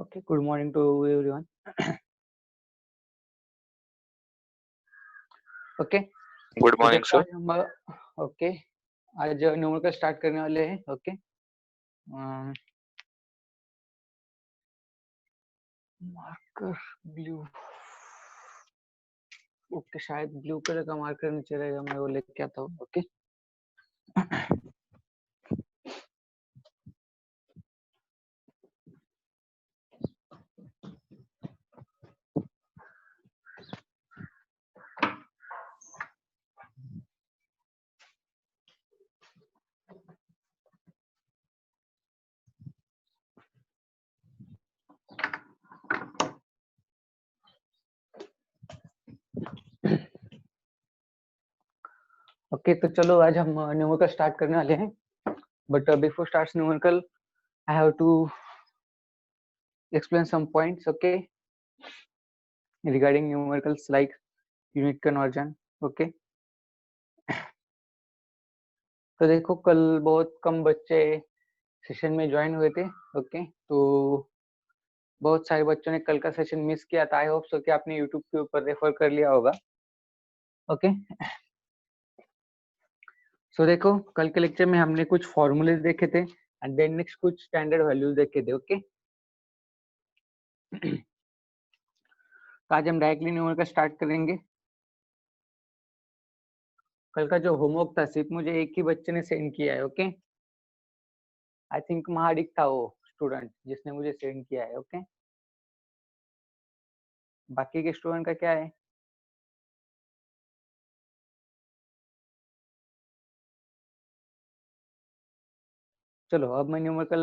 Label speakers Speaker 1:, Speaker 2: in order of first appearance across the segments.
Speaker 1: Okay, good morning to everyone. Okay
Speaker 2: good
Speaker 1: तो
Speaker 2: morning
Speaker 1: देखो
Speaker 2: sir.
Speaker 1: आज हम ओके आज न्यूमेरिकल स्टार्ट करने वाले हैं. Okay marker blue. ओके शायद ब्लू कलर का मार्कर नीचे रहेगा, मैं वो लेके आता हूँ. ओके ओके तो चलो आज हम न्यूमेरिकल स्टार्ट करने वाले हैं. But before start numerical I have to explain some points. Okay, regarding numericals like unit conversion. Okay, तो देखो कल बहुत कम बच्चे सेशन में ज्वाइन हुए थे. ओके तो बहुत सारे बच्चों ने कल का सेशन मिस किया था. आई होप सो कि आपने यूट्यूब के ऊपर रेफर कर लिया होगा. ओके सो देखो कल के लेक्चर में हमने कुछ फॉर्मूले देखे थे एंड देन नेक्स्ट कुछ स्टैंडर्ड वैल्यूज देखे थे. ओके तो आज हम डायरेक्टली न्यूमेरिकल स्टार्ट करेंगे. कल का जो होमवर्क था सिर्फ मुझे एक ही बच्चे ने सेंड किया है. ओके आई थिंक महाडिक था वो स्टूडेंट जिसने मुझे सेंड किया है. ओके बाकी के स्टूडेंट का क्या है? चलो अब मैं न्यूमेरिकल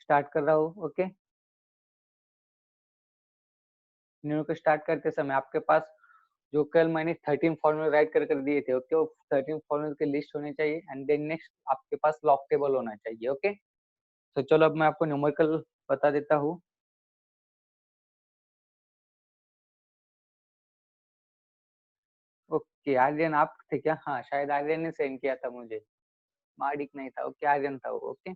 Speaker 1: स्टार्ट कर रहा हूँ. ओके न्यूमेरिकल स्टार्ट करते समय आपके पास जो कल मैंने 13 फॉर्मूले राइट कर दिए थे. ओके वो 13 फॉर्मूले की लिस्ट होनी चाहिए एंड देन नेक्स्ट आपके पास लॉग टेबल होना चाहिए. ओके तो चलो अब मैं आपको न्यूमेरिकल बता देता हूँ. ओके आर्यन आप थे क्या? हाँ शायद आर्यन ने सेंड किया था मुझे, मार्डिक नहीं था. ओके आर्यन था वो. ओके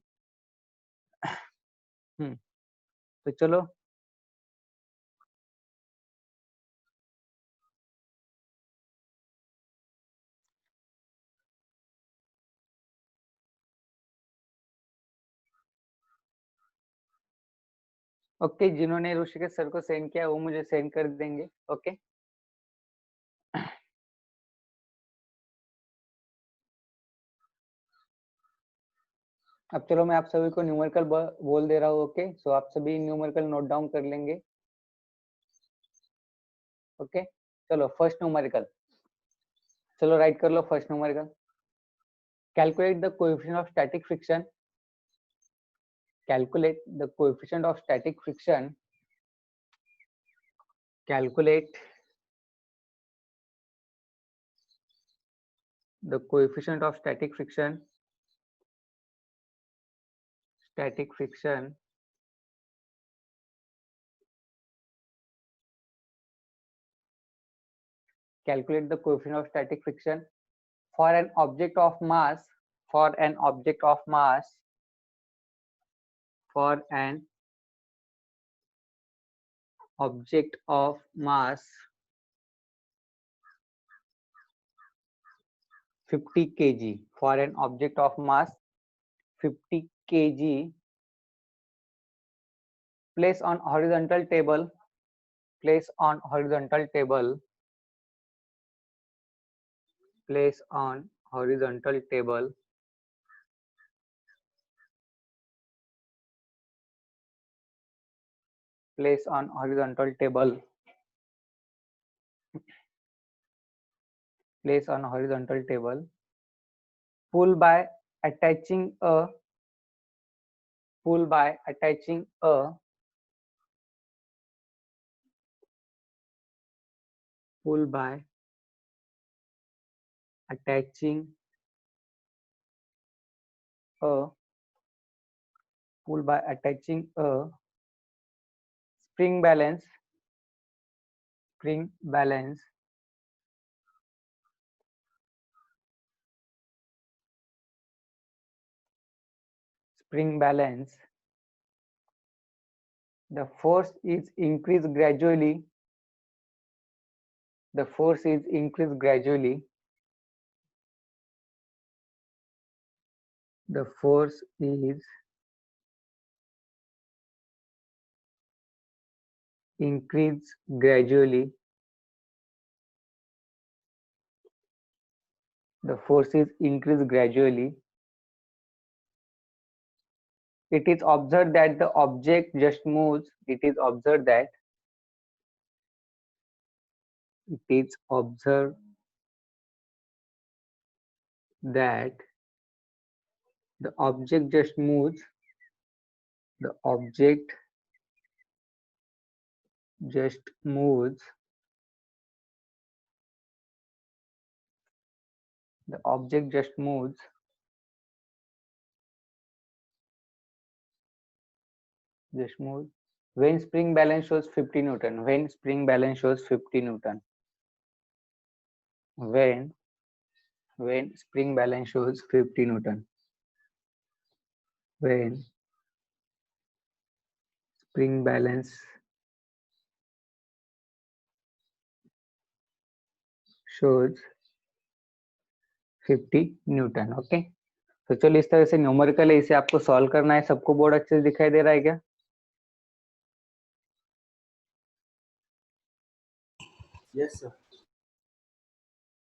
Speaker 1: तो चलो ओके जिन्होंने ऋषिकेश सर को सेंड किया वो मुझे सेंड कर देंगे. ओके अब चलो मैं आप सभी को न्यूमेरिकल बोल दे रहा हूँ. ओके सो आप सभी न्यूमेरिकल नोट डाउन कर लेंगे. ओके चलो फर्स्ट न्यूमेरिकल, चलो राइट कर लो. First numerical, calculate the coefficient of static friction. Calculate the coefficient of static friction. Calculate the coefficient of static friction. Static friction calculate the coefficient of static friction for an object of mass. For an object of mass. For an object of mass 50 kg. For an object of mass 50 kg. Place on horizontal table. Place on horizontal table. Place on horizontal table. Place on horizontal table. Place on horizontal table. Pull by attaching a. Pull by attaching a. Pull by attaching a. Pull by attaching a spring balance. Spring balance. Spring balance the force is increased gradually, the force is increased gradually, the force is increased gradually, the force is increased gradually. It is observed that the object just moves, it is observed that it is observed that the object just moves, the object just moves, the object just moves when spring balance shows 50 Newton, when spring balance shows 50 Newton, when spring balance shows 50 Newton, when spring balance shows 50 Newton. Okay, तो चलो इस तरह से numerical है, इसे आपको solve करना है। सबको बोर्ड अच्छे से दिखाई दे रहा है क्या?
Speaker 2: Yes sir.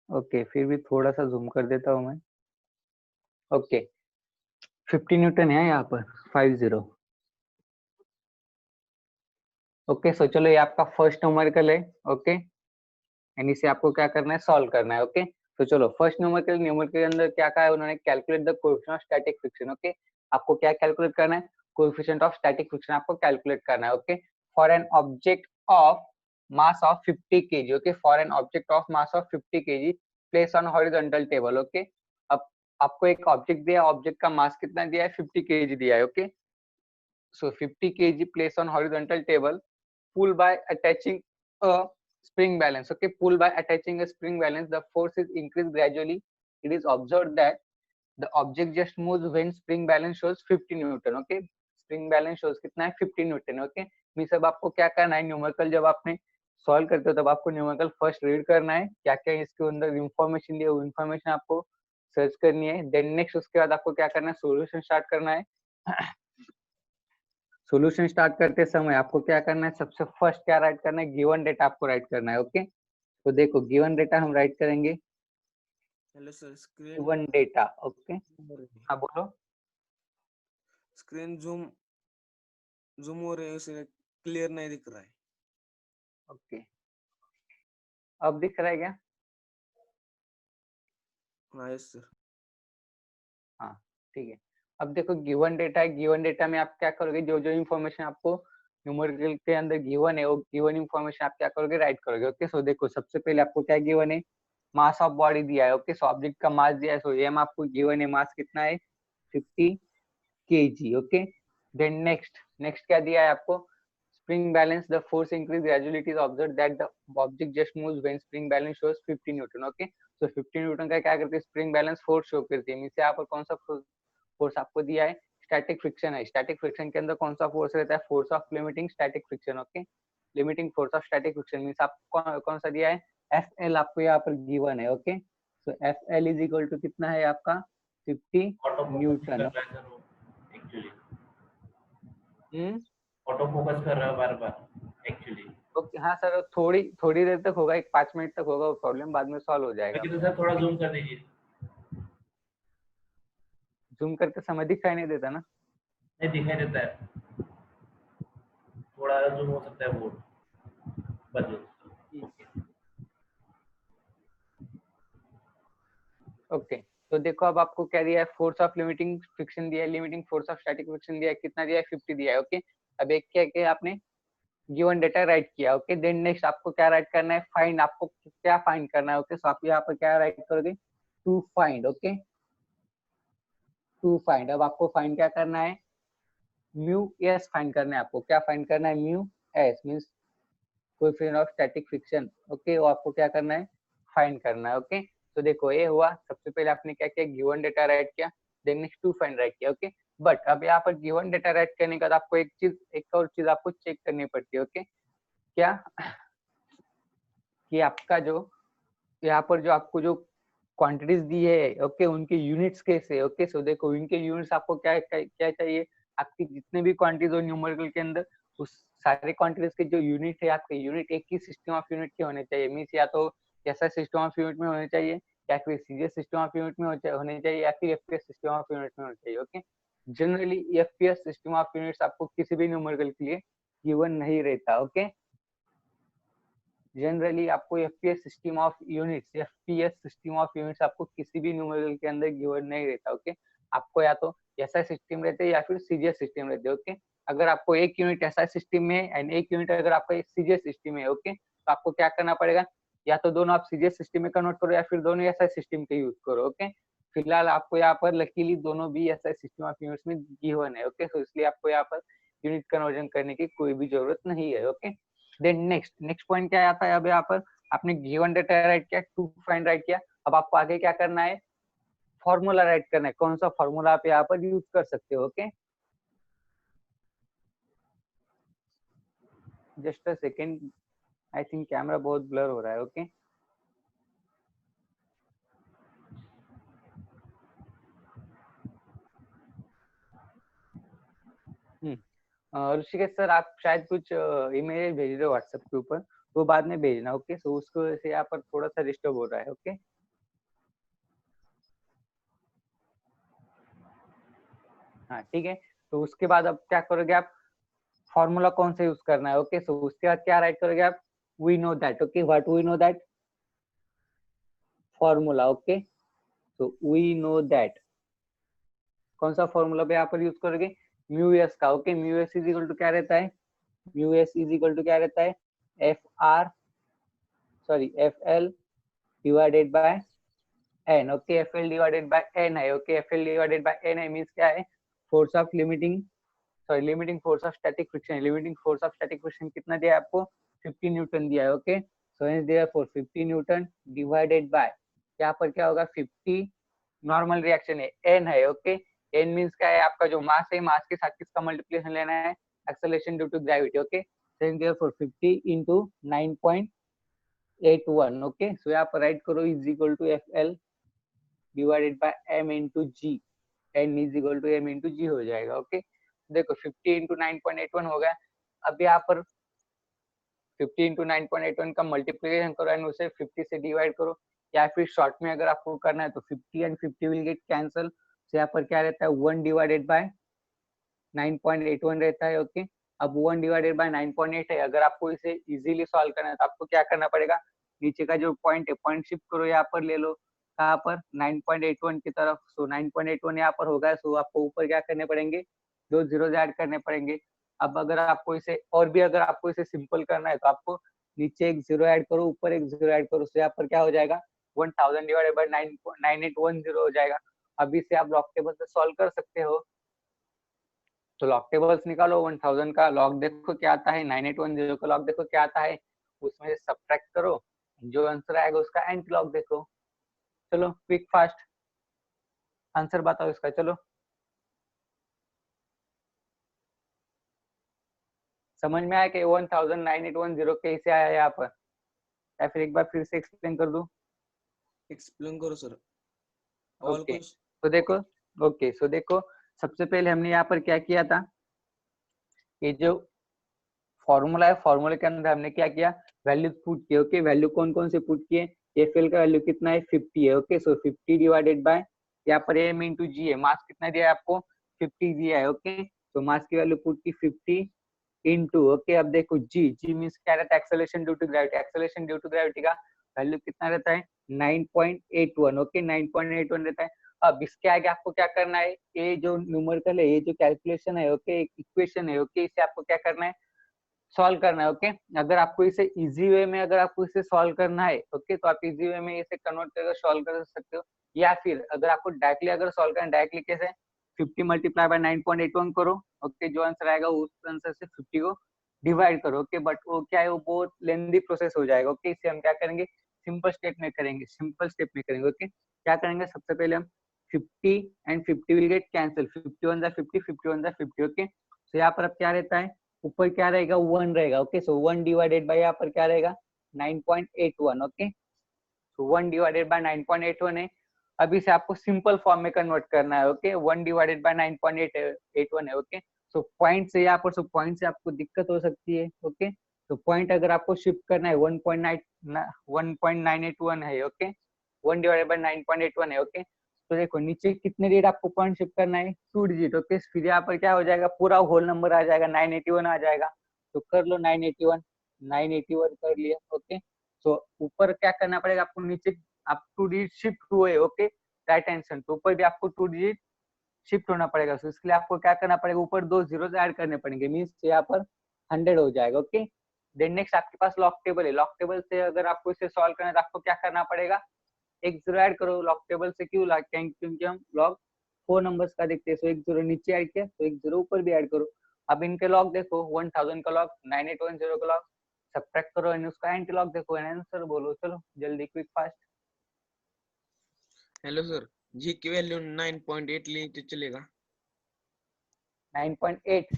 Speaker 1: ओके, फिर भी थोड़ा सा जूम कर देता हूं मैं। ओके, 50 न्यूटन है यहाँ पर, 50। ओके, सो चलो ये आपका फर्स्ट न्यूमेरिकल है। ओके, एंड इसे आपको क्या करना है, सॉल्व करना है। ओके, तो चलो फर्स्ट न्यूमेरिकल के अंदर क्या कहा है उन्होंने, calculate the coefficient of static friction. Okay, आपको क्या कैलकुलेट करना है, कोएफिशिएंट ऑफ स्टैटिक फ्रिक्शन आपको कैलकुलेट करना है। Okay, for an object of mass of 50 kg। Okay, for an object of mass of 50 kg place on horizontal table. Okay, अब आपको एक ऑब्जेक्ट दिया, ऑब्जेक्ट का मास कितना दिया है, 50 kg दिया है। Okay, so 50 kg placed on horizontal table, pull by attaching a spring balance। okay, pull by attaching a spring balance, the force is increased gradually. It is observed that the object just moves when spring balance shows 50 Newton। okay, spring balance shows कितना है, 50 Newton। okay, means अब आपको क्या करना है, numerical जब आपने solve करते हो तब आपको न्यूमेरिकल फर्स्ट रीड करना है, क्या क्या इसके अंदर इंफॉर्मेशन दी है वो इंफॉर्मेशन आपको सर्च करनी है। देन नेक्स्ट उसके बाद आपको क्या करना है, सोल्यूशन स्टार्ट करना है। सॉल्यूशन स्टार्ट करते समय आपको क्या करना है, सबसे फर्स्ट क्या राइट करना है, गिवन डेटा आपको राइट करना है। ओके, तो देखो गिवन डेटा हम राइट करेंगे।
Speaker 2: Hello sir, screen
Speaker 1: given data. Okay, हाँ बोलो।
Speaker 2: स्क्रीन जूम जूम हो रही है, उसे क्लियर नहीं दिख रहा है।
Speaker 1: ओके, अब दिख रहा है क्या?
Speaker 2: हाँ यस सर।
Speaker 1: हाँ ठीक है। अब देखो गिवन डेटा है, गिवन डेटा में आप क्या करोगे, जो जो इन्फॉर्मेशन आपको न्यूमेरिकल के अंदर गिवन है वो गिवन इन्फॉर्मेशन आप क्या करोगे, राइट करोगे। ओके, सो देखो सबसे पहले आपको क्या गिवन है, मास ऑफ बॉडी दिया है। ओके, सो ऑब्जेक्ट का मास दिया है, सो एम आपको गिवन है, मास कितना है, 50 kg। ओके, देन नेक्स्ट क्या दिया है आपको, spring balance, the force increase gradually, it is observed that the object just moves when spring balance shows 50 Newton। okay, so 50 Newton का क्या करती है, spring balance force शो करती है। इससे यहाँ पर कौन सा फोर्स आपको दिया है, स्टैटिक फ्रिक्शन है। स्टैटिक फ्रिक्शन के अंदर कौन सा फोर्स रहता है, force of limiting static friction. Okay, limiting force of static friction means आपको कौन सा दिया है, एफ एल आपको यहाँ पर गिवन है। Okay, so F L is equal to कितना है आपका, 50 न्यूटन।
Speaker 3: ऑटो फोकस कर रहा है बार बार एक्चुअली।
Speaker 1: ओके, हाँ सर, थोड़ी देर तक होगा, 5 मिनट तक होगा वो प्रॉब्लम, बाद में सॉल्व हो जाएगा।
Speaker 3: तो सर थोड़ा जूम कर दीजिए।
Speaker 1: जूम करते समय दिखाई नहीं देता ना?
Speaker 3: नहीं दिखाई देता है, थोड़ा जूम हो सकता है बोर्ड बदलो।
Speaker 1: ओके, तो देखो अब आपको क्या दिया है, फोर्स ऑफ लिमिटिंग फ्रिक्शन दिया है, limiting force of static friction दिया है, कितना दिया है, 50 दिया है। ओके, अब एक क्या क्या आपने गिवन डेटा राइट किया। ओके, देन नेक्स्ट आपको क्या राइट करना है, फाइंड, आपको क्या फाइंड करना है। ओके, सो आप यहाँ पर क्या राइट करोगे, to find. Okay, to find, अब आपको फाइंड क्या करना है, म्यू एस फाइंड करना है। आपको क्या फाइंड करना है, mu S means coefficient of static friction. Okay, वो आपको क्या करना है, फाइंड करना है। ओके, तो देखो ये हुआ, सबसे पहले आपने क्या किया, गिवन डेटा राइट किया, then next to find write किया। ओके, बट अब यहाँ पर गिवन डेटा राइट करने के बाद आपको एक और चीज आपको चेक करनी पड़ती है। ओके, क्या कि आपका जो यहाँ पर जो आपको जो क्वांटिटीज दी है, ओके, उनके यूनिट्स कैसे, ओके। सो देखो उनके यूनिट्स आपको क्या क्या चाहिए, आपकी जितने भी क्वांटिटीज हो न्यूमेरिकल के अंदर, उस सारे क्वांटिटीज के जो यूनिट है, आपके यूनिट एक ही सिस्टम ऑफ यूनिट के होने चाहिए। मीन्स या तो ऐसा सिस्टम ऑफ यूनिट में होने चाहिए, या फिर सीरियस सिस्टम ऑफ यूनिट में होने चाहिए, या फिर एफपीएस सिस्टम ऑफ यूनिट में होने चाहिए। Okay, generally FPS system of units आपको किसी भी न्यूमेरिकल के लिए गिवन नहीं रहता। ओके, जनरली आपको एफपीएस सिस्टम ऑफ यूनिट्स आपको किसी भी न्यूमेरिकल के अंदर गिवन नहीं रहता। ओके, आपको या तो ऐसा सिस्टम रहते हैं या फिर सीजीएस सिस्टम रहते हैं। ओके, अगर आपको एक यूनिट ऐसा सिस्टम में एंड एक यूनिट अगर आपका सीजीएस सिस्टम है, ओके, तो आपको क्या करना पड़ेगा, या तो दोनों आप सीजीएस सिस्टम में कन्वर्ट करो या फिर दोनों ऐसा सिस्टम के यूज करो। ओके, फिलहाल आपको यहाँ पर लकीली दोनों भी ऐसा सिस्टम ऑफ यूनिट्स में गिवन है। ओके, तो इसलिए आपको यहाँ पर यूनिट कन्वर्जन करने की कोई भी जरूरत नहीं है। ओके, देन नेक्स्ट पॉइंट क्या आता है, अब यहाँ पर आपने गिवन डेटा राइट किया, टू फाइंड राइट किया, अब आपको आगे क्या करना है, फॉर्मूला राइट करना है। कौन सा फॉर्मूला आप यहाँ पर यूज कर सकते हो। Okay, just a second, I think camera बहुत ब्लर हो रहा है। ओके, ऋषिकेश सर, आप शायद कुछ इमेज भेज रहे हो व्हाट्सएप के ऊपर, वो बाद में भेजना। ओके, सो उसको से यहाँ पर थोड़ा सा डिस्टर्ब हो रहा है। ओके, हाँ ठीक है। तो उसके बाद अब क्या करोगे आप, फॉर्मूला कौन सा यूज करना है। ओके, सो उसके बाद क्या राइट करोगे आप, we know that. Okay, what we know that, formula. Okay, so we know that, कौन सा फॉर्मूला पे यहाँ पर यूज करोगे, म्यू एस का। Okay, mu S is equal to क्या रहता है, mu S is equal to क्या रहता है, F L divided by N. Okay, F L divided by N है। Okay, F L divided by N है मीन्स क्या है, force of limiting force of static friction. Limiting force of static friction कितना दिया है आपको, 50 न्यूटन दिया है। Okay, so hence therefore 50 Newton divided by, यहाँ पर क्या होगा, 50 नॉर्मल रिएक्शन है, एन है। ओके, एन मींस क्या है, आपका जो मास है, मास के साथ किसका मल्टीप्लिकेशन लेना है, acceleration due to gravity. Okay, so hence therefore 50 into 9.81। Okay, so यहाँ पर राइट करो is equal to F L divided by M into G, N is equal to M into G हो जाएगा। ओके, देखो 50 into 9.81 हो गया। अब यहाँ पर 50 into 9.81 का मल्टीप्लिकेशन करो एंड उसे 50 से डिवाइड करो, या फिर शॉर्ट में अगर आपको करना है तो 50 एंड 50 विल गेट कैंसल। तो यहाँ पर क्या रहता है, 1 डिवाइडेड बाय 9.81 रहता है। ओके, अब 1 डिवाइडेड बाय 9.8 है। अगर आपको इसे इजीली सॉल्व करना है तो आपको क्या करना पड़ेगा, नीचे का जो पॉइंट है, पॉइंट शिफ्ट करो, यहाँ पर ले लो, कहाँ पर, 9.81 की तरफ। सो 9.81 यहाँ पर होगा, सो आपको ऊपर क्या करने पड़ेंगे, 2 जीरो ऐड करने पड़ेंगे। अब अगर आपको इसे और भी अगर आपको इसे सिंपल करना है तो आपको नीचे एक जीरो ऐड करो, ऊपर एक जीरो ऐड करो, तो यहाँ पर क्या हो जाएगा, 1000 डिवाइडेड बाय 9810 हो जाएगा। अभी से आप लॉग टेबल से सॉल्व कर सकते हो। तो लॉग टेबल्स निकालो, 1000 का लॉग देखो क्या आता है, 9810 का लॉग देखो क्या आता है, उसमें से सब्ट्रैक्ट करो, जो आंसर आएगा उसका एंटी लॉग देखो। चलो क्विक फास्ट आंसर बताओ इसका। चलो समझ में आया कि 1000 कैसे आया यहाँ पर, या फिर एक बार फिर से एक्सप्लेन कर दूं।
Speaker 2: एक्सप्लेन करो सर।
Speaker 1: ओके, तो देखो, ओके, सो देखो, सबसे पहले हमने यहाँ पर क्या किया था, ये जो फॉर्मूला है, फॉर्मूले के अंदर हमने क्या किया, वैल्यू पुट किए। ओके, वैल्यू कौन कौन से पुट किए, एफ एल का वैल्यू कितना है, 50 है। ओके, सो 50 डिवाइडेड बाय, यहाँ पर एम इंटू जी है, मास कितना दिया है आपको, 50 दिया है। ओके, तो मास की वैल्यू पुट की 50 इंटू, ओके, अब देखो जी, जी मीन्स क्या रहता है, acceleration due to gravity. Acceleration due to gravity का वैल्यू कितना रहता है, 9.81। ओके, 9.81 रहता है। अब इसके आगे आपको क्या करना है, ये जो न्यूमेरिकल है, ये जो कैलकुलेशन है, ओके, इक्वेशन है, ओके, इसे आपको क्या करना है, सॉल्व करना है। ओके, अगर आपको इसे इजी वे में अगर आपको इसे सॉल्व करना है, ओके, तो आप इजी वे में इसे कन्वर्ट करके सॉल्व कर सकते हो, या फिर अगर आपको डायरेक्टली अगर सॉल्व करना है, डायरेक्टली कैसे, 50 मल्टीप्लाई बाय 9.81 करो। ओके, जो आंसर आएगा उस आंसर से 50 को डिवाइड करो। ओके, बट वो क्या है, वो बहुत लेंदी प्रोसेस हो जाएगा। ओके, इसे हम क्या करेंगे, सिंपल स्टेप में करेंगे, सिंपल स्टेप में करेंगे। ओके, क्या करेंगे, सबसे पहले हम 50 and 50 will get cancel, 51 जा 50, 51 जा 50, ओके। तो यहाँ पर अब क्या रहता है, ऊपर क्या रहेगा, 1 रहेगा, ओके। सो 1 डिवाइडेड बाय यहाँ पर क्या रहेगा, 9.81, ओके। तो 1 डिवाइडेड बाय 9.81 है। अभी से आपको सिंपल फॉर्म में कन्वर्ट करना है, ओके। 1 डिवाइडेड बाय 9.81 है, ओके। सो पॉइंट से यहाँ पर, सो पॉइंट से आपको दिक्कत हो सकती है, ओके। तो पॉइंट अगर आपको शिफ्ट करना है 1.981 है, ओके। 1 डिवाइडेड बाय 9.81 है, ओके। तो देखो नीचे कितने डिजिट आपको पॉइंट शिफ्ट करना है, 2 डिजिट, ओके। फिर यहाँ पर क्या हो जाएगा, पूरा होल नंबर आ जाएगा, 981 आ जाएगा। तो कर लो 981 कर लिया, ओके। तो ऊपर क्या करना पड़ेगा आपको, नीचे आप 2 डिजिट शिफ्ट हुए, ओके, राइट हैंड साइड, तो ऊपर भी आपको 2 डिजिट शिफ्ट होना पड़ेगा। तो इसके लिए आपको क्या करना पड़ेगा, ऊपर 2 जीरो ऐड करने पड़ेंगे, मीन्स यहाँ पर 100 हो जाएगा, ओके। देन नेक्स्ट आपके पास लॉग टेबल है, लॉग टेबल से अगर आपको इसे सॉल्व करना है तो आपको क्या करना पड़ेगा, एक जीरो ऐड करो। लॉग टेबल से क्यों लाते हैं, क्योंकि हम लॉग 4 नंबर्स का देखते हैं। सो एक जीरो नीचे ऐड किया तो एक जीरो ऊपर भी ऐड करो। अब इनके लॉग देखो, 1000 का लॉग, 9810 का लॉग, सब्ट्रैक्ट करो एंड उसका एंटी लॉग देखो एंड आंसर बोलो। चलो जल्दी, क्विक फास्ट।
Speaker 2: हेलो सर, जी की वैल्यू 9.8 ली तो चलेगा?
Speaker 1: 9.8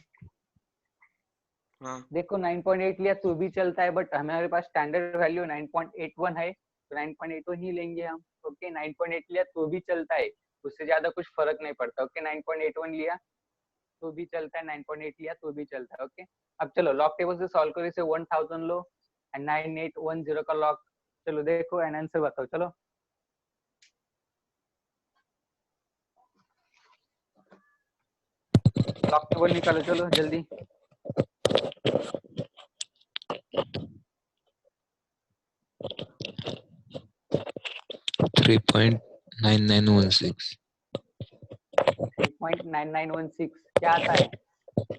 Speaker 2: हाँ
Speaker 1: देखो 9.8 लिया तो भी चलता है, बट हमारे पास स्टैंडर्ड वैल्यू 9.81 है, तो 9.81 ही लेंगे हम, ओके। 9.8 लिया तो भी चलता है, उससे ज्यादा कुछ फर्क नहीं पड़ता, ओके। 9.81 लिया तो भी चलता है, 9.8 लिया तो भी चलता है, ओके। अब चलो लॉग टेबल से सॉल्व करो, इसे 1000 लो एंड 9810 का लॉग, चलो देखो एंड आंसर बताओ। चलो लॉग टेबल निकालो, चलो जल्दी।
Speaker 4: 3.9916
Speaker 1: 3.9916 क्या आता है,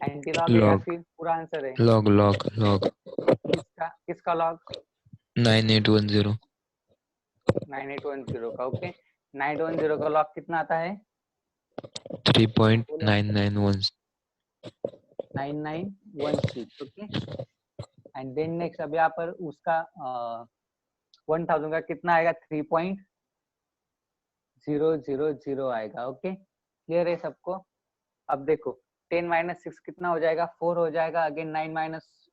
Speaker 1: एंटी लॉग है या
Speaker 4: log
Speaker 1: फिर पूरा आंसर है?
Speaker 4: log
Speaker 1: किसका लॉग?
Speaker 4: 9810
Speaker 1: 9810 का, ओके। 9810 का लॉग कितना आता है,
Speaker 4: 3.9916
Speaker 1: 9916, ओके। एंड देन नेक्स्ट अब यहाँ पर उसका 1000 का कितना आएगा, 3.000 आएगा, ओके। क्लियर है सबको? अब देखो 10 माइनस 6 कितना हो जाएगा, 4 हो जाएगा। अगेन 9 माइनस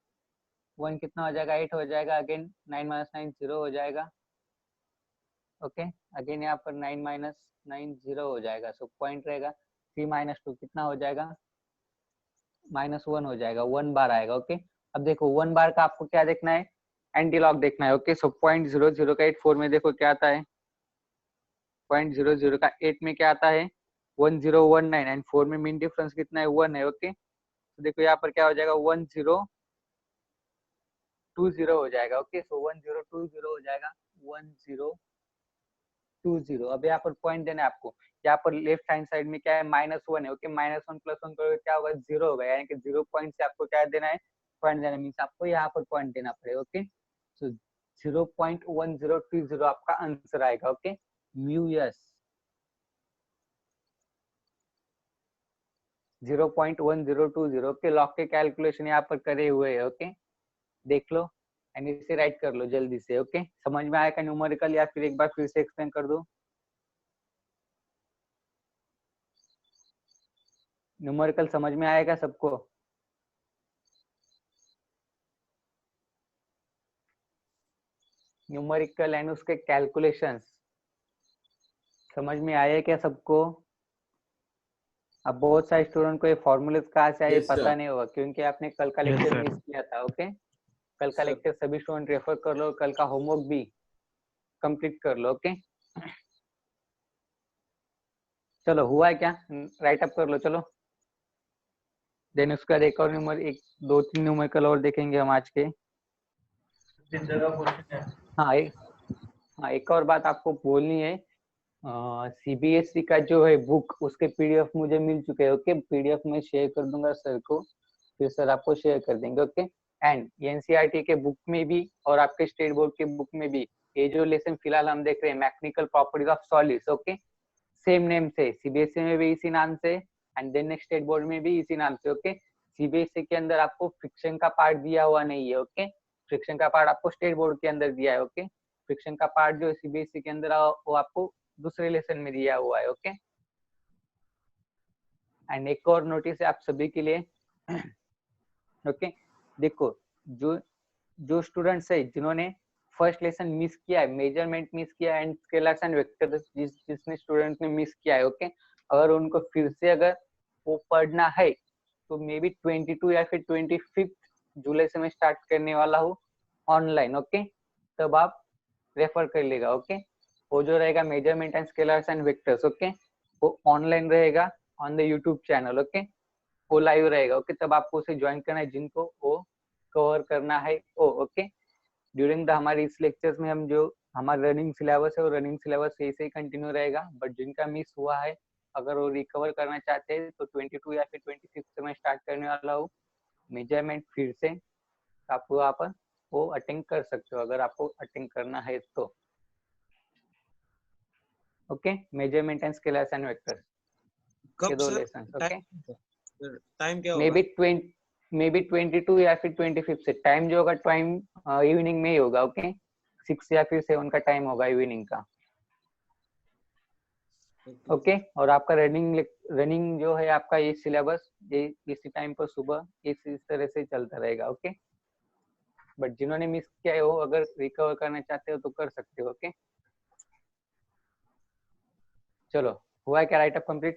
Speaker 1: 1 कितना हो जाएगा, 8 हो जाएगा। अगेन 9 माइनस 9 0 हो जाएगा, ओके। अगेन यहाँ पर 9 माइनस 9 0 हो जाएगा। सो पॉइंट रहेगा 3 माइनस 2 कितना हो जाएगा, -1 हो जाएगा, 1 बार आएगा, ओके। अब देखो 1 बार का आपको क्या देखना है, एंटी लॉग देखना है, ओके। सो 0.00 का 84 में देखो क्या आता है, 0.00 का 8 में क्या आता है, 1019 एंड 4 में मीन डिफरेंस कितना है, 1 है, ओके। तो देखो यहाँ पर क्या हो जाएगा, 1020 हो जाएगा, ओके। सो 1020 हो जाएगा, 1020। अब यहाँ पर पॉइंट देना है आपको, यहाँ पर लेफ्ट हैंड साइड में क्या है, -1 है, ओके। -1 + 1 करोगे क्या होगा, 0 होगा, यानी कि 0 पॉइंट से आपको क्या देना है, पॉइंट देना, मीन्स आपको यहाँ पर पॉइंट देना पड़ेगा, ओके। सो 0.1020 आपका आंसर आएगा, okay. Mu yes 0.1020, okay. Log के कैलकुलेशन यहाँ पर करे हुए है, ओके। देख लो एंड इसे राइट कर लो जल्दी से, ओके। समझ में आएगा न्यूमेरिकल या फिर एक बार फिर से एक्सप्लेन कर दूं? न्यूमेरिकल समझ में आएगा सबको? न्यूमेरिकल एंड उसके कैलकुलेशंस समझ में आए क्या सबको? अब बहुत सारे स्टूडेंट को ये फॉर्मूलेस कहाँ से आए पता नहीं होगा, क्योंकि आपने कल का लेक्चर मिस किया था, ओके। कल का लेक्चर सभी स्टूडेंट रेफर कर लो, कल का होमवर्क भी कंप्लीट कर लो, ओके। चलो हुआ है क्या, राइट अप कर लो, चलो। देन उसका एक और नंबर, एक 2-3 न्यूमेरिकल और देखेंगे हम आज के।
Speaker 3: 3 जगह क्वेश्चन है।
Speaker 1: हाँ एक और बात आपको बोलनी है, सीबीएसई का जो है बुक, उसके पीडीएफ मुझे मिल चुके हैं, ओके। पीडीएफ में शेयर कर दूंगा सर को, फिर सर आपको शेयर कर देंगे, ओके। एंड एनसीईआरटी के बुक में भी और आपके स्टेट बोर्ड के बुक में भी ये जो लेसन फिलहाल हम देख रहे हैं, mechanical properties of solids, okay, same name से, सीबीएसई में भी इसी नाम से and then next state board में भी इसी नाम से, ओके। सीबीएसई के अंदर आपको फ्रिक्शन का पार्ट दिया हुआ नहीं है, ओके। फ्रिक्शन का पार्ट आपको स्टेट बोर्ड के अंदर दिया है, ओके। फ्रिक्शन का पार्ट जो सीबीएसई के अंदर वो आपको दूसरे लेसन में दिया हुआ है, ओके। एंड एक और नोटिस है आप सभी के लिए। ओके देखो, जो स्टूडेंट्स है जिन्होंने फर्स्ट लेसन मिस किया है, मेजरमेंट मिस किया है एंड स्केलर्स एंड वेक्टर्स जिसने स्टूडेंट ने मिस किया है, ओके अगर उनको फिर से अगर वो पढ़ना है तो मे बी 22 या फिर 25 जुलाई से मैं स्टार्ट करने वाला हूँ ऑनलाइन। ओके तब आप रेफर कर लेगा। ओके वो जो रहेगा measurement and scalars and vectors, okay वो ऑनलाइन रहेगा on the YouTube channel. Okay वो लाइव रहेगा। ओके तब आपको उसे ज्वाइन करना है जिनको वो कवर करना है ओ। ओके ड्यूरिंग द हमारे इस लेक्चर्स में हम जो हमारा रनिंग सिलेबस है वो रनिंग सिलेबस ऐसे ही कंटिन्यू रहेगा, बट जिनका मिस हुआ है अगर वो रिकवर करना चाहते हैं तो 22 या फिर 25 से मैं स्टार्ट करने वाला हूँ मेजरमेंट फिर से। आप वहाँ पर वो अटेंड कर सकते हो अगर आपको अटेंड करना है तो। Okay measurement and scalars and vectors ये
Speaker 2: कब
Speaker 1: दो
Speaker 2: सर?
Speaker 1: लेसन। ओके
Speaker 2: टाइम क्या
Speaker 1: मे
Speaker 2: होगा?
Speaker 1: बी 22 या फिर 25 से। टाइम जो होगा टाइम इवनिंग में ही होगा। ओके 6 या फिर 7 का टाइम होगा इवनिंग का। ओके और आपका रनिंग जो है आपका ये सिलेबस ये इसी टाइम पर सुबह इस तरह से चलता रहेगा। ओके बट जिन्होंने मिस किया है वो अगर रिकवर करना चाहते हो तो कर सकते हो। ओके चलो हुआ है क्या राइट अप कंप्लीट?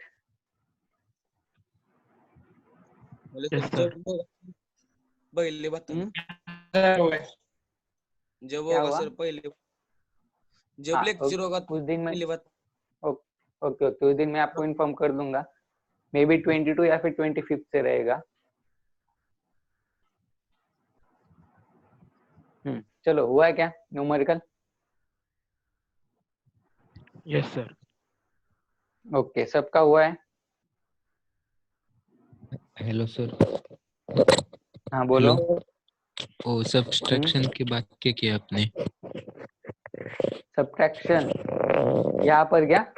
Speaker 2: बोले
Speaker 4: Yes,
Speaker 2: सर
Speaker 4: sir.
Speaker 2: जब पहले बता
Speaker 1: हम्म?
Speaker 2: जब
Speaker 1: क्या
Speaker 2: होगा
Speaker 1: हुआ?
Speaker 2: सर पहले, जब
Speaker 1: हाँ
Speaker 2: लेक्चर होगा
Speaker 1: उस दिन में
Speaker 2: पहले बता।
Speaker 1: ओके ओके उस दिन मैं आपको इन्फॉर्म कर दूंगा। मे बी 22 या फिर 25 से रहेगा। चलो हुआ है क्या न्यूमेरिकल?
Speaker 4: Yes, sir.
Speaker 1: ओके सबका हुआ है?
Speaker 4: Hello, sir.
Speaker 1: हाँ बोलो।
Speaker 4: वो सब्सट्रैक्शन के बाद क्या किया आपने?
Speaker 1: सब्ट्रैक्शन यहाँ पर क्या?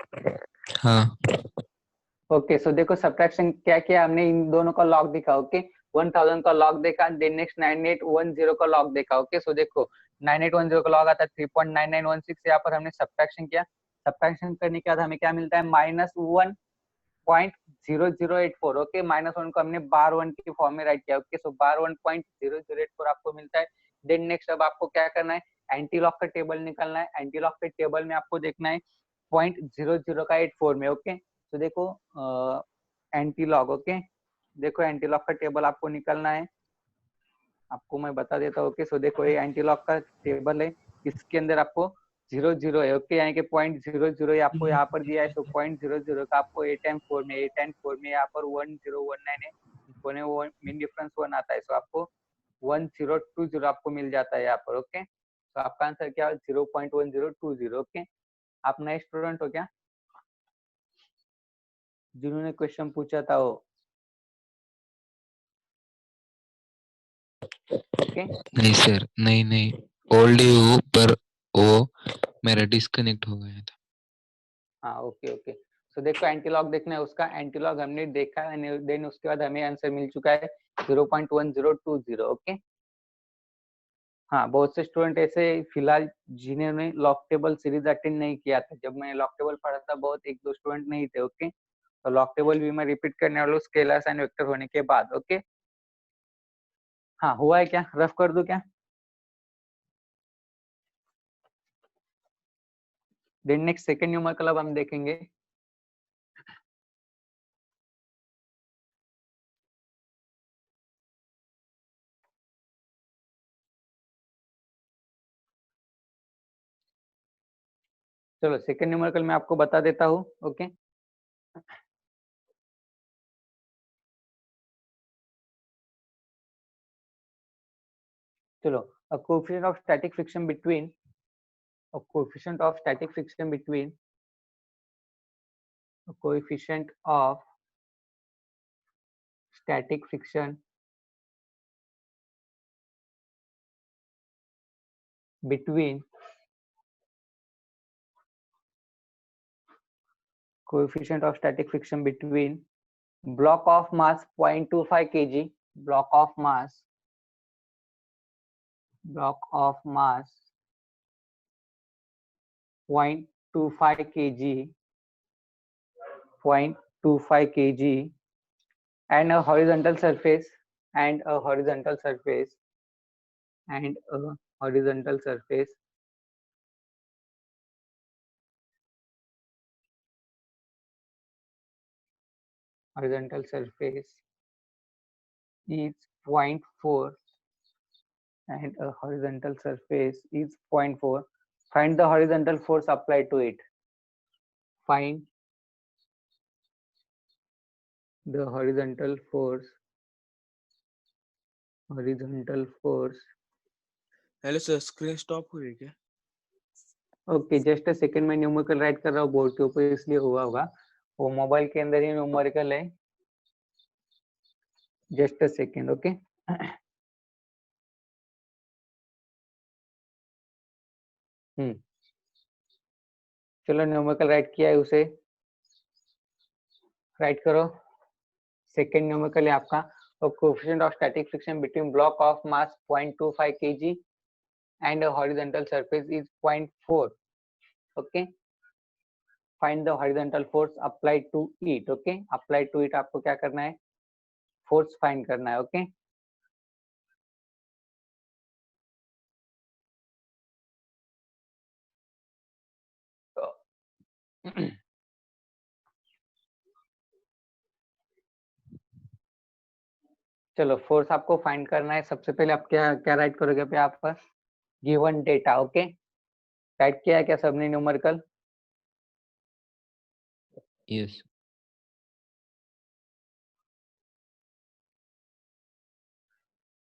Speaker 4: हाँ.
Speaker 1: ओके सो देखो सब्ट्रैक्शन क्या किया हमने, इन दोनों का लॉग देखा। ओके 1000 का लॉग देखा, देन नेक्स्ट 9810 का लॉग देखा। ओके सो देखो 9810 का लॉग आता है 3.9916। यहाँ पर हमने सब्ट्रैक्शन किया। सब्ट्रैक्शन करने के बाद हमें क्या मिलता है -1.0084। ओके -1 को हमने बार 1 की फॉर्म में राइट किया। ओके सो बार 1.0084 आपको मिलता है। देन नेक्स्ट अब आपको क्या करना है, एंटी लॉग का टेबल निकालना है। एंटी लॉग के टेबल में आपको देखना है 0.00 का 84 में। ओके तो देखो एंटी लॉग। ओके देखो एंटी लॉग का टेबल आपको निकालना है, आपको मैं बता देता हूँ। ओके सो देखो ये एंटी लॉग का टेबल है, इसके अंदर आपको 00 है। ओके यानी कि 0.00 आपको यहाँ पर दिया है। सो 0.00 का आपको 8 में यहाँ पर 1019 है, वो मीन डिफरेंस 1 आता है। सो आपको 1020 आपको मिल जाता है यहाँ पर। ओके तो आपका आंसर क्या है 0.1020। ओके आप नए स्टूडेंट हो क्या जिन्होंने क्वेश्चन पूछा था वो? ओके
Speaker 4: नहीं सर, नहीं ओल्ड ही हूँ, पर वो मेरा डिस्कनेक्ट हो गया था।
Speaker 1: हाँ ओके ओके सो देखो एंटीलॉग देखना है, उसका एंटीलॉग हमने देखा है, देन उसके बाद हमें आंसर मिल चुका है 0.1020। ओके हाँ बहुत से स्टूडेंट ऐसे फिलहाल जिन्होंने लॉग टेबल सीरीज अटेंड नहीं किया था, जब मैंने लॉग टेबल पढ़ा था बहुत एक दो स्टूडेंट नहीं थे। ओके तो लॉग टेबल भी मैं रिपीट करने वाला हूँ स्केलर्स एंड वेक्टर होने के बाद। ओके हाँ हुआ है क्या, रफ कर दूं क्या? देन नेक्स्ट सेकंड न्यूमेरिकल अब हम देखेंगे। चलो सेकंड न्यूमेरिकल मैं आपको बता देता हूँ। ओके चलो a coefficient of static friction between a coefficient of static friction between a coefficient of static friction between coefficient of static friction between block of mass 0.25 kg, block of mass 0.25 kg, 0.25 kg and a horizontal surface and a horizontal surface and a horizontal surface horizontal surface is 0.4 and a horizontal surface is 0.4. Find the horizontal force applied to it. Find the horizontal force
Speaker 2: hello sir, screen stop हुई क्या?
Speaker 1: Okay just a second, मैं numerical right कर रहा हूँ board के ऊपर, इसलिए हुआ होगा, वो मोबाइल के अंदर ही न्यूमेरिकल है। Just a second, okay. चलो न्यूमेरिकल राइट किया है, उसे राइट करो। सेकंड न्यूमेरिकल है आपका, coefficient of static friction between block of mass 0.25 kg and a horizontal surface is 0.4. okay, find the horizontal force applied to it. okay, applied to it आपको क्या करना है, फोर्स फाइंड करना है। Okay चलो force आपको फाइंड करना है। सबसे पहले आप क्या क्या राइट करोगे पे आप पर गिवन डेटा। ओके राइट किया है क्या सबने न्यूमेरिकल?
Speaker 4: Yes.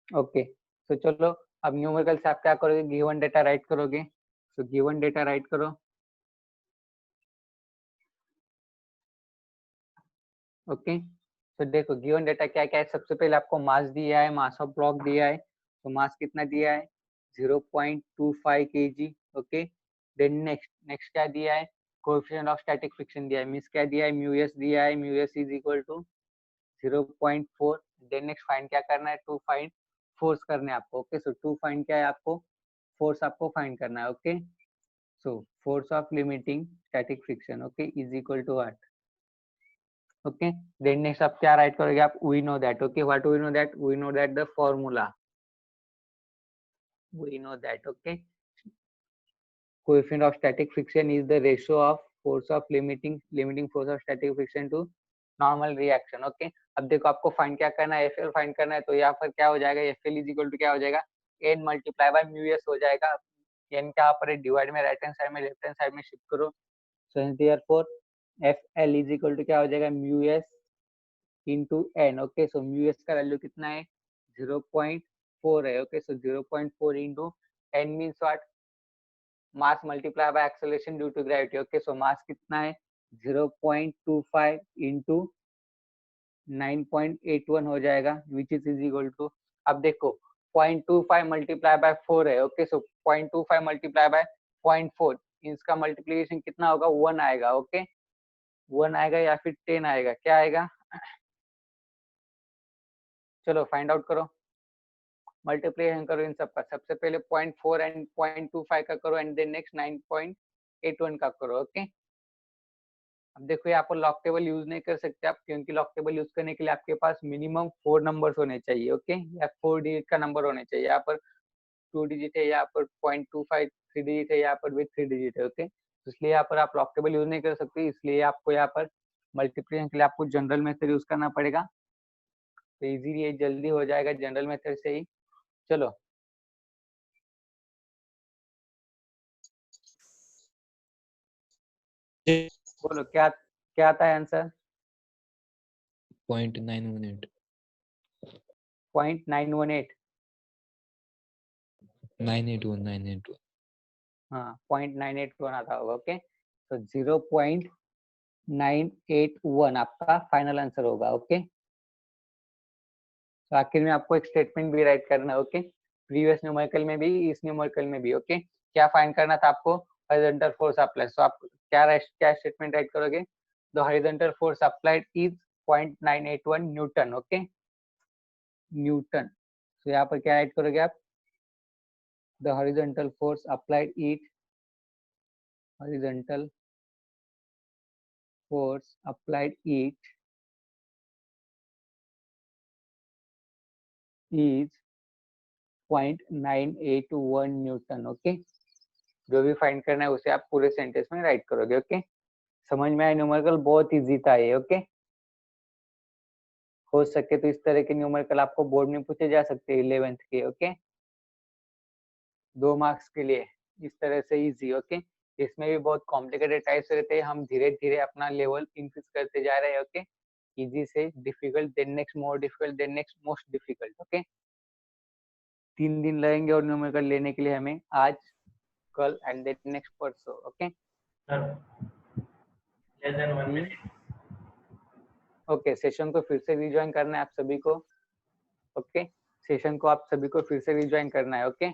Speaker 1: ओके तो चलो अब न्यूमेरिकल से आप क्या करोगे, गिवन डेटा राइट करोगे। तो गिवन डेटा राइट करो। ओके तो देखो गिवन डेटा क्या क्या है। सबसे पहले आपको मास दिया है, मास ऑफ ब्लॉक दिया है। तो मास कितना दिया है, 0.25 kg। ओके देन नेक्स्ट क्या दिया है, कोएफिशिएंट ऑफ स्टैटिक फ्रिक्शन दिया है, मींस क्या दिया है, म्यू एस दिया है, mu S is equal to 0.4। Then next find क्या करना है, टू फाइंड फोर्स करने हैं आपको। ओके सो टू फाइंड क्या है आपको, फोर्स आपको फाइंड करना है। Okay so force of limiting static friction okay is equal to what. Okay then next आप क्या राइट करोगे आप, we know that. Okay what we know that, we know that the formula, we know that okay, coefficient of static friction is the ratio of force of limiting force of static friction to normal reaction। Okay अब देखो आपको find क्या करना है, FL find करना है। तो यहाँ पर क्या हो जाएगा, एफएल इज इक्वल टू क्या हो जाएगा, N multiply by mu S हो जाएगा। एन क्या पर डिवाइड में राइट हैंड साइड में लेफ्ट हैंड साइड में शिफ्ट करो। So therefore F L is equal to क्या हो जाएगा, mu S into N. Okay so mu S का वैल्यू कितना है, 0.4 है। Okay so 0.4 into N means what, mass multiply by acceleration due to gravity. Okay so mass कितना है, 0.25 into 9.81 हो जाएगा, विच इज इक्वल टू, अब देखो 0.25 मल्टीप्लाई बाय 4 है। ओके सो 0.25 मल्टीप्लाई बाय 0.4, इसका मल्टीप्लीकेशन कितना होगा, 1 आएगा। ओके 1 आएगा या फिर 10 आएगा, क्या आएगा, चलो फाइंड आउट करो, मल्टीप्लिकेशन करो इन सबका। सबसे पहले 0.4 एंड 0.25 का करो एंड देन नेक्स्ट 9.81 का करो। ओके अब देखो यहाँ पर लॉक टेबल यूज नहीं कर सकते आप, क्योंकि लॉक टेबल यूज करने के लिए आपके पास मिनिमम 4 नंबर्स होने चाहिए। ओके या 4 डिजिट का नंबर होने चाहिए। यहाँ पर 2 डिजिट है, यहाँ पर 0.25 3 डिजिट है, यहाँ पर भी 3 डिजिट है। ओके इसलिए यहाँ पर आप लॉक टेबल यूज नहीं कर सकते, इसलिए आपको यहाँ पर मल्टीप्लिकेशन के लिए आपको जनरल मेथड यूज करना पड़ेगा। तो इजीली ये जल्दी हो जाएगा जनरल मेथड से ही। चलो बोलो क्या क्या आता है आंसर,
Speaker 4: 0.918
Speaker 1: 0.918
Speaker 4: 981
Speaker 1: हाँ 0.981 आता होगा। ओके तो 0.981 आपका फाइनल आंसर होगा। ओके तो आखिर में आपको एक स्टेटमेंट भी राइट करना है। ओके प्रीवियस न्यूमेरिकल में भी, इस न्यूमेरिकल में भी। ओके क्या फाइंड करना था आपको, हॉरिजॉन्टल फोर्स अप्लाई। सो आप क्या स्टेटमेंट राइट करोगे, the horizontal force applied is 0.981 Newton. Okay Newton, तो यहाँ पर क्या राइट करोगे आप, the horizontal force applied is horizontal force applied each is 0.981 Newton. Okay, जो भी फाइंड करना है उसे आप पूरे सेंटेंस में राइट करोगे। ओके, समझ में आया? न्यूमेरिकल बहुत इजी था ये। ओके, हो सके तो इस तरह के न्यूमेरिकल आपको बोर्ड में पूछे जा सकते हैं 11th के। ओके, 2 मार्क्स के लिए इस तरह से इजी। ओके, इसमें भी बहुत कॉम्प्लिकेटेड टाइप्स रहते हैं, हम धीरे धीरे अपना लेवल इंक्रीज करते जा रहे हैं। ओके, इजी से difficult, then next more difficult, then next most difficult. Okay, 3 दिन लगेंगे और न्यूमेरिकल लेने के लिए हमें, आज, कल एंड देन नेक्स्ट परसों। Okay,
Speaker 3: Sir, less than 1 minute.
Speaker 1: Okay, session को फिर से रिज्वाइन करना है आप सभी को। ओके, सेशन को आप सभी को फिर से रिज्वाइन करना है। ओके,